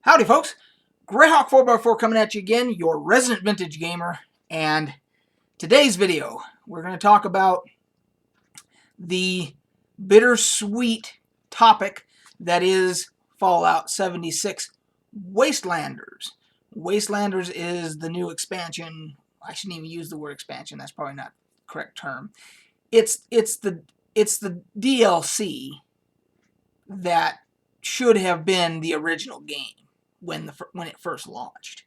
Howdy, folks. Greyhawk 4x4 coming at you again, your resident vintage gamer. And today's video, we're going to talk about the bittersweet topic that is Fallout 76 Wastelanders. Wastelanders is the new expansion. I shouldn't even use the word expansion. That's probably not the correct term. It's the DLC that should have been the original game when it first launched.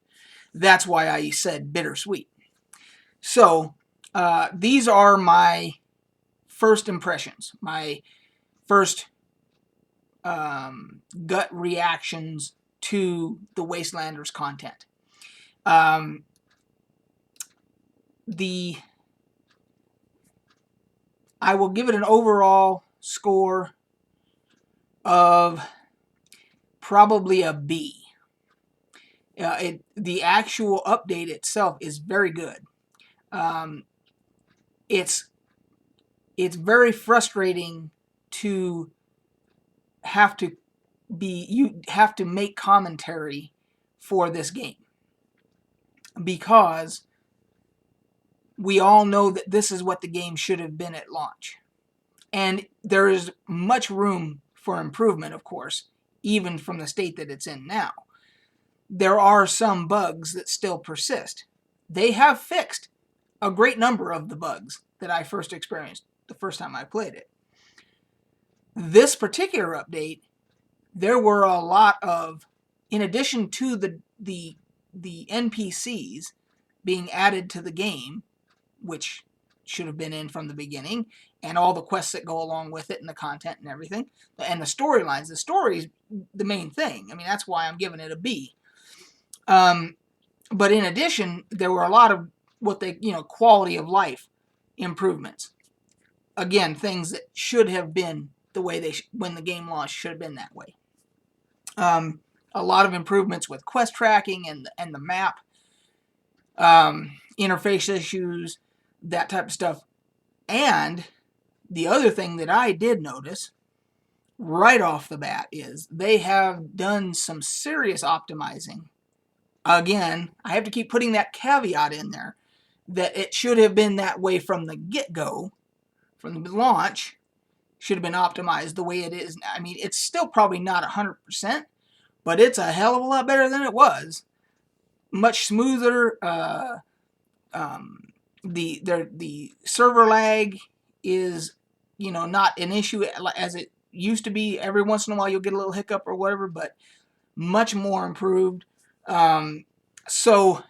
That's why I said bittersweet. So these are my first impressions, my first gut reactions to the Wastelanders content. I will give it an overall score of probably a B. The actual update itself is very good. It's very frustrating to have to make commentary for this game, because we all know that this is what the game should have been at launch. And there is much room for improvement, of course, even from the state that it's in now. There are some bugs that still persist. They have fixed a great number of the bugs that I first experienced the first time I played it. This particular update, there were a lot of, in addition to the NPCs being added to the game, which should have been in from the beginning, and all the quests that go along with it and the content and everything, and the storylines. The story's the main thing. I mean, that's why I'm giving it a B. But in addition, there were a lot of quality of life improvements. Again, things that should have been the way when the game launched should have been that way. A lot of improvements with quest tracking and the map, interface issues, that type of stuff. And the other thing that I did notice right off the bat is they have done some serious optimizing. Again, I have to keep putting that caveat in there that it should have been that way from the get-go, from the launch. Should have been optimized the way it is. I mean, it's still probably not 100%, but it's a hell of a lot better than it was. Much smoother. The server lag is, not an issue as it used to be. Every once in a while you'll get a little hiccup or whatever, but much more improved. So,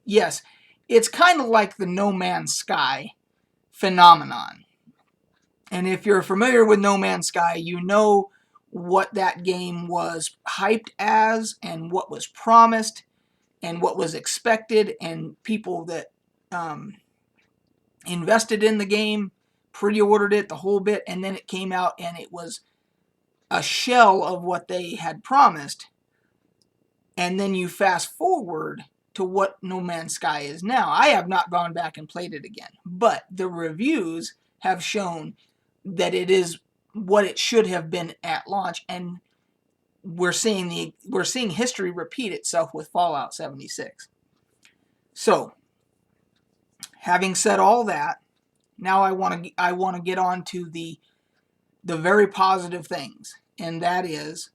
yes, it's kind of like the No Man's Sky phenomenon. And if you're familiar with No Man's Sky, you know what that game was hyped as and what was promised and what was expected, and people that invested in the game, pre-ordered it, the whole bit, and then it came out and it was a shell of what they had promised. And then you fast forward to what No Man's Sky is now. I have not gone back and played it again, but the reviews have shown that it is what it should have been at launch, and we're seeing history repeat itself with Fallout 76. So, having said all that, now I want to get on to the very positive things, and that is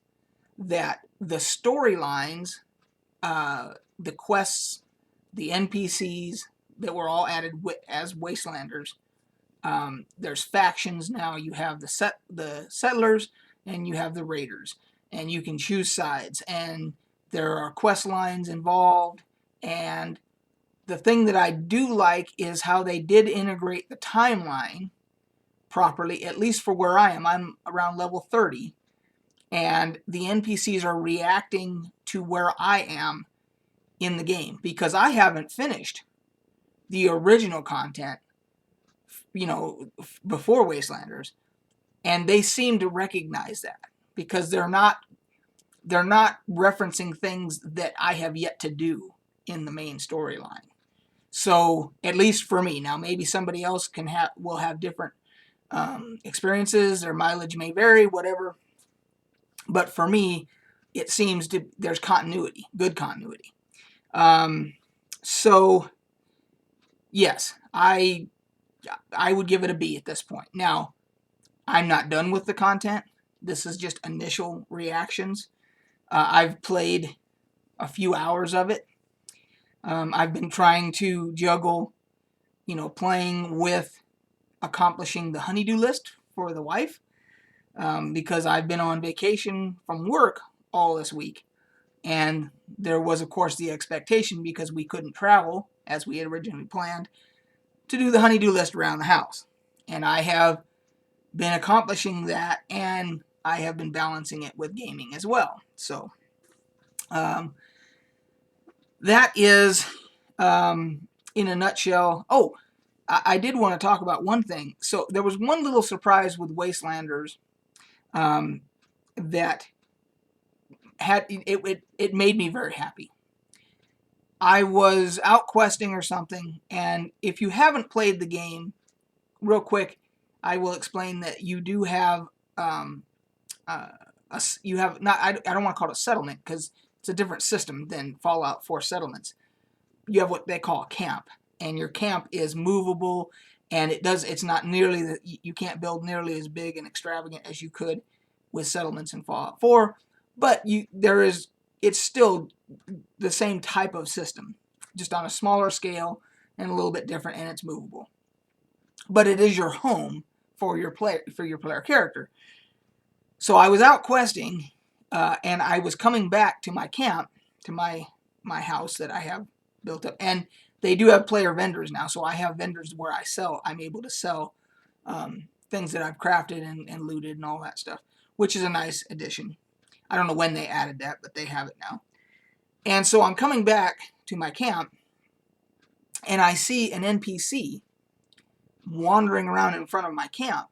that the storylines, the quests, the NPCs that were all added as Wastelanders. There's factions now. You have the settlers and you have the raiders, and you can choose sides, and there are quest lines involved. And the thing that I do like is how they did integrate the timeline properly, at least for where I am. I'm around level 30, and the NPCs are reacting to where I am in the game, because I haven't finished the original content, before Wastelanders, and they seem to recognize that, because they're not referencing things that I have yet to do in the main storyline. So, at least for me, now maybe somebody else will have different experiences, their mileage may vary, whatever. But for me, it seems to there's continuity, good continuity. So yes, I would give it a B at this point. Now, I'm not done with the content. This is just initial reactions. I've played a few hours of it. I've been trying to juggle, playing with accomplishing the honeydew list for the wife, because I've been on vacation from work all this week. And there was, of course, the expectation, because we couldn't travel as we had originally planned, to do the honeydew list around the house. And I have been accomplishing that, and I have been balancing it with gaming as well. So that is, in a nutshell. Oh, I did want to talk about one thing. So there was one little surprise with Wastelanders that had it made me very happy. I was out questing or something, and if you haven't played the game, real quick, I will explain that you do have you have not. I don't want to call it a settlement, because it's a different system than Fallout 4 settlements. You have what they call a camp, and your camp is movable, and it's not nearly you can't build nearly as big and extravagant as you could with settlements in Fallout 4, but it's still the same type of system, just on a smaller scale and a little bit different, and it's movable. But it is your home for your player character. So I was out questing, and I was coming back to my camp, to my house that I have built up, and they do have player vendors now. So I have vendors where I'm able to sell things that I've crafted and looted and all that stuff, which is a nice addition. I don't know when they added that, but they have it now. And so I'm coming back to my camp, and I see an NPC wandering around in front of my camp.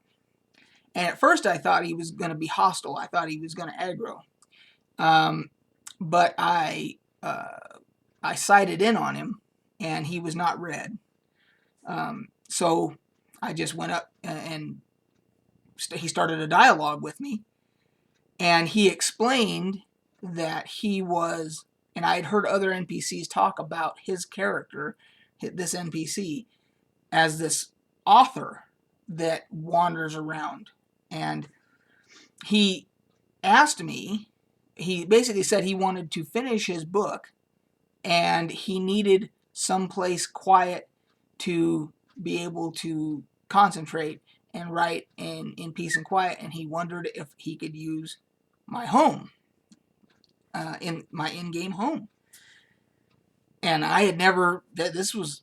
And at first I thought he was going to be hostile. I thought he was going to aggro. But I sighted in on him, and he was not red. So I just went up, and he started a dialogue with me. And he explained that he was, and I had heard other NPCs talk about his character, this NPC, as this author that wanders around. And he asked me, he basically said he wanted to finish his book, and he needed someplace quiet to be able to concentrate and write in peace and quiet, and he wondered if he could use my home, in my in-game home. And I had never, this was,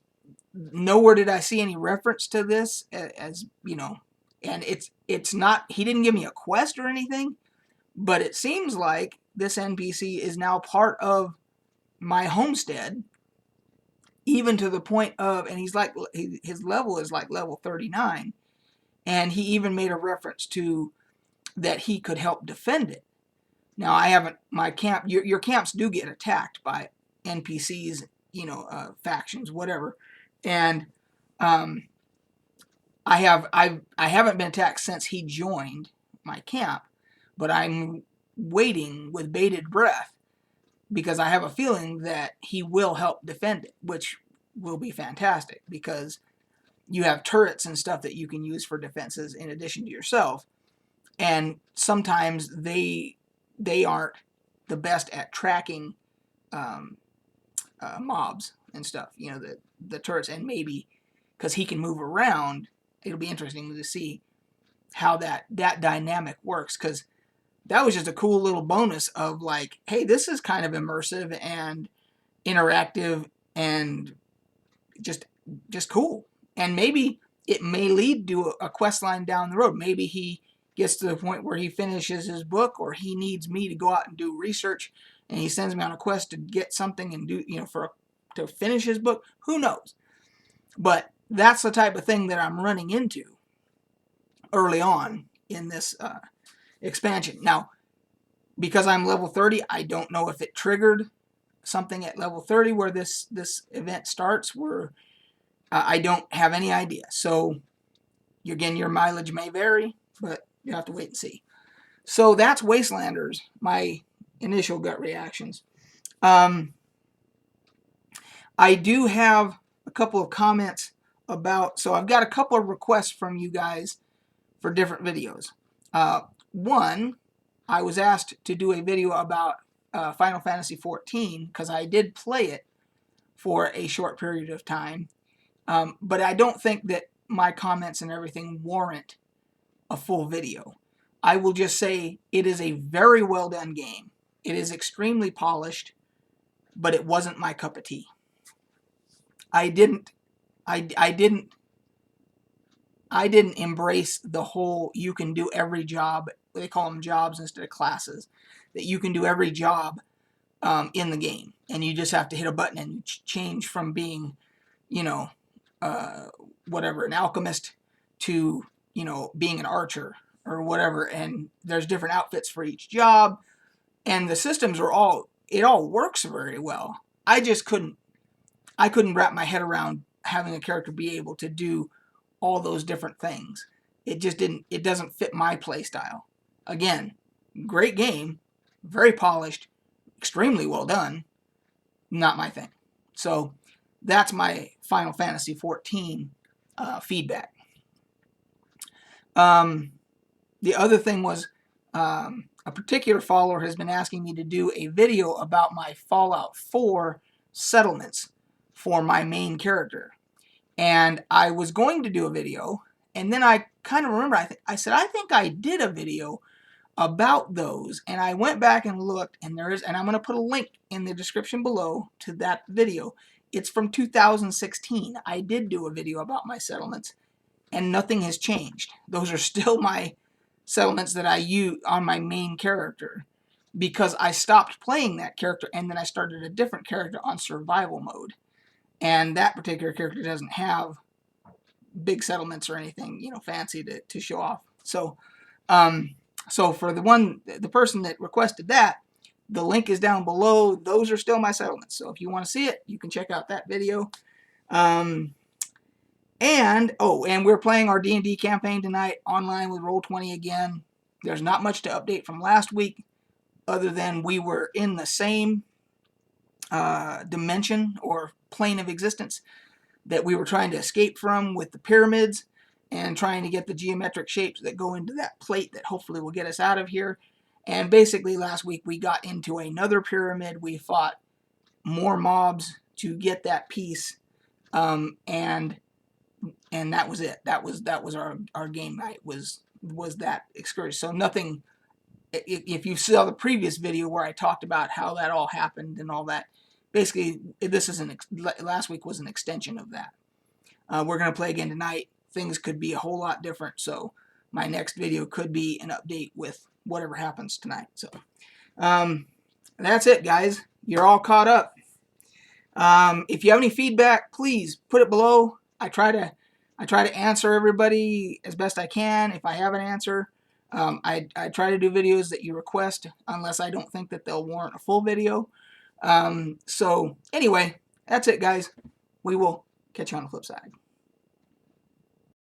nowhere did I see any reference to this, as and it's not, he didn't give me a quest or anything, but it seems like this NPC is now part of my homestead, even to the point of, and his level is like level 39, and he even made a reference to that he could help defend it. Now, I haven't, my camp, your camps do get attacked by NPCs, factions, whatever, and I haven't been attacked since he joined my camp, but I'm waiting with bated breath, because I have a feeling that he will help defend it, which will be fantastic, because you have turrets and stuff that you can use for defenses in addition to yourself, and sometimes they aren't the best at tracking mobs and stuff, the turrets, and maybe because he can move around, it'll be interesting to see how that dynamic works, because that was just a cool little bonus of like, hey, this is kind of immersive and interactive and just cool. And maybe it may lead to a quest line down the road. Maybe he gets to the point where he finishes his book, or he needs me to go out and do research, and he sends me on a quest to get something and do, to finish his book. Who knows? But that's the type of thing that I'm running into early on in this expansion. Now, because I'm level 30, I don't know if it triggered something at level 30 where this event starts, where I don't have any idea. So, again, your mileage may vary, but you have to wait and see. So that's Wastelanders, my initial gut reactions. I do have a couple of comments about, so I've got a couple of requests from you guys for different videos. One, I was asked to do a video about Final Fantasy XIV because I did play it for a short period of time, but I don't think that my comments and everything warrant a full video. I will just say it is a very well done game. It is extremely polished, but it wasn't my cup of tea. I didn't embrace the whole you can do every job. They call them jobs instead of classes. That you can do every job in the game, and you just have to hit a button and change from being, you know, whatever, an alchemist to, you know, being an archer or whatever. And there's different outfits for each job, and the systems are all, it all works very well. I couldn't wrap my head around having a character be able to do all those different things. It just didn't, it doesn't fit my play style. Again, great game, very polished, extremely well done, not my thing. So that's my Final Fantasy XIV feedback. The other thing was a particular follower has been asking me to do a video about my Fallout 4 settlements for my main character. And I was going to do a video, and then I kind of remember, I said, I think I did a video about those, and I went back and looked, and and I'm going to put a link in the description below to that video. It's from 2016. I did do a video about my settlements, and nothing has changed. Those are still my settlements that I use on my main character, because I stopped playing that character, and then I started a different character on survival mode. And that particular character doesn't have big settlements or anything, you know, fancy to show off. So, so for the person that requested that, the link is down below. Those are still my settlements. So if you want to see it, you can check out that video. And we're playing our D&D campaign tonight online with Roll20 again. There's not much to update from last week, other than we were in the same dimension or plane of existence that we were trying to escape from with the pyramids, and trying to get the geometric shapes that go into that plate that hopefully will get us out of here. And basically last week we got into another pyramid. We fought more mobs to get that piece, and that was it. That was our game night, was that excursion. So nothing, if you saw the previous video where I talked about how that all happened and all that, basically this is last week was an extension of that. We're going to play again tonight. Things could be a whole lot different, so my next video could be an update with whatever happens tonight. So that's it, guys. You're all caught up. If you have any feedback, please put it below. I try to answer everybody as best I can. If I have an answer, I try to do videos that you request, unless I don't think that they'll warrant a full video. So anyway, that's it, guys. We will catch you on the flip side.